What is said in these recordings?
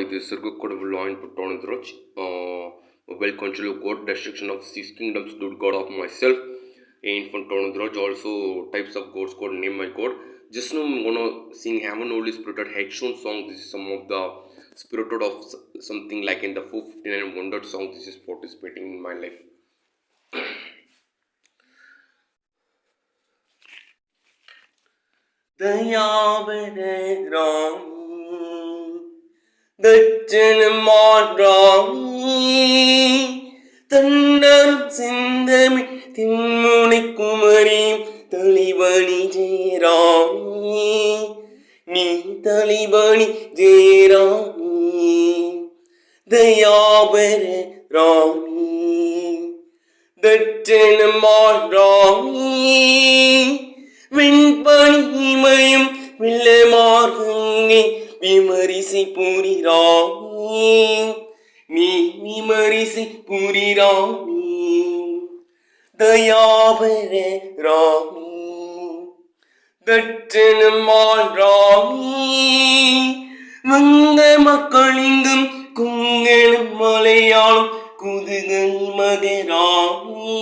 ಇದು Sirgakkodavu law input Tonadroj, mobile control code, destruction of six kingdoms, good god of myself, infant Tonadroj, also types of gods code, name my code. Just now I'm gonna sing Hammond Holy Spirited Headstone song. This is some of the spirited of something like in the 459 Wondered song. This is participating in my life. दयावरे Rami दक्षिण மாறாமி தன்னரும் சிந்தமி தின்முனை குமரியும் தளிபணி ஜெயராமி நீ தளிபணி ஜெயராமி தயாபர ராமி தட்சண மாறாமி வெண்பணிமயம் வில்லமார்கங்கை விமரிசி புரிராமி நீ விமரிசி புரிராமி தயாபர ராமி தட்சணமால் ராமி வங்க மக்களிங்கும் குங்கணம் மலையாளும் குதுகல் மகராமி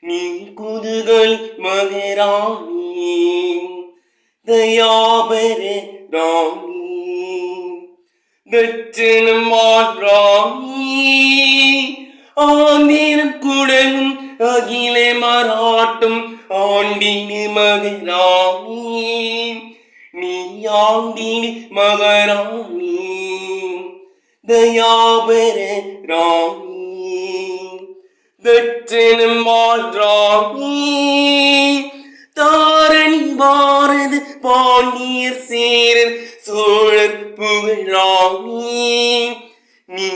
நீ குதுகல் மகராமி தயாபர ராமி தட்சணமால் ராமி ஆந்திரம் குடலும் அகில மராட்டும் ஆண்டினு மகராமி நீ ஆண்டினு மகராமி தயாபர ராமி தட்சணமால் ராமி தாரணி பாரத பாண்டியர் சேரர் சோழர் புகழாமி நீ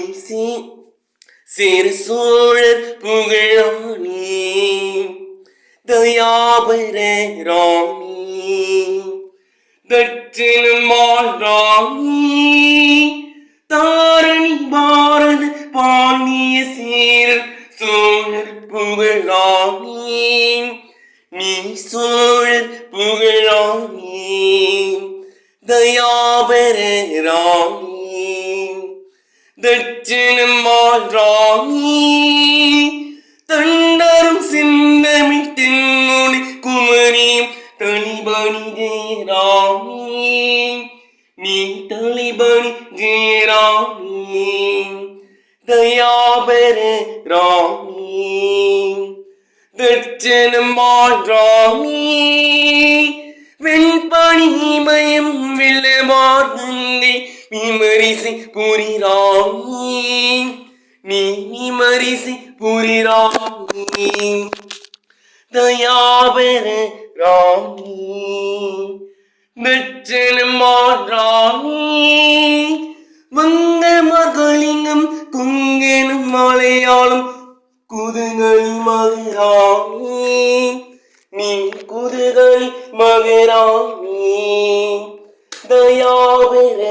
சேர சோழர் புகழாமி தயாபர ராமி தட்சணமால் ராமி தாரணி பாரத பாண்டிய சேரர் சோழர் புகழாமி நீ சோழர் புகழாமி தயாபர ராமி தட்சணமால் ராமி தண்டரும் சிந்தமிட்டின் முனை குமரியும் தளிபணி ஜெயராமி நீ தளிபணி ஜெயராமி தயாபர ராமி தட்சணமால் ராமி வெண்பணிமயம் வில்லமார்கங்கை விமரிசி புரிராமி நீ விமரிசி புரிராமி தயாபர ராமி தட்சணமால் ராமி வங்க மகளிங்கம் குங்கெனும் மலையாளும் குதுகலி மகராமி நீ குதுகலி மகராமி தயாபர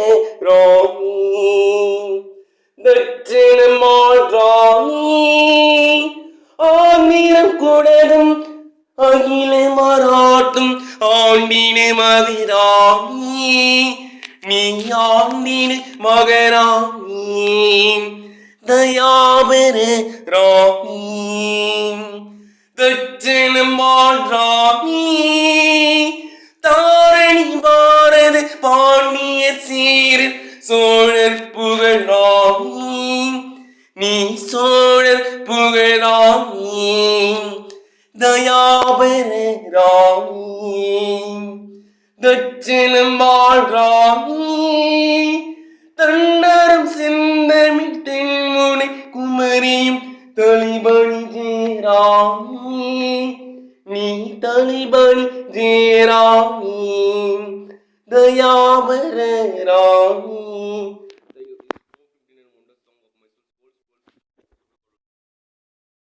ராமி தட்சணமால் ராமி ஆந்திரம் குடலும் அகில மராட்டும் ஆண்டினு மகராமி நீ ஆண்டினு மகராமி தயாபர ராமி தட்சணமால் ராமி தாரணி பாரத பாண்டியர் சேரர் சோழர் புகழாமி நீ சோழர் புகழாமி தயாபர ராமி தட்சணமால் ராமி தண்டரும் சிந்தமிட்டின் முனை குமரியும் தளிபணி ஜெயராமி நீ தளிபணி ஜெயராமி தயாபர ராமி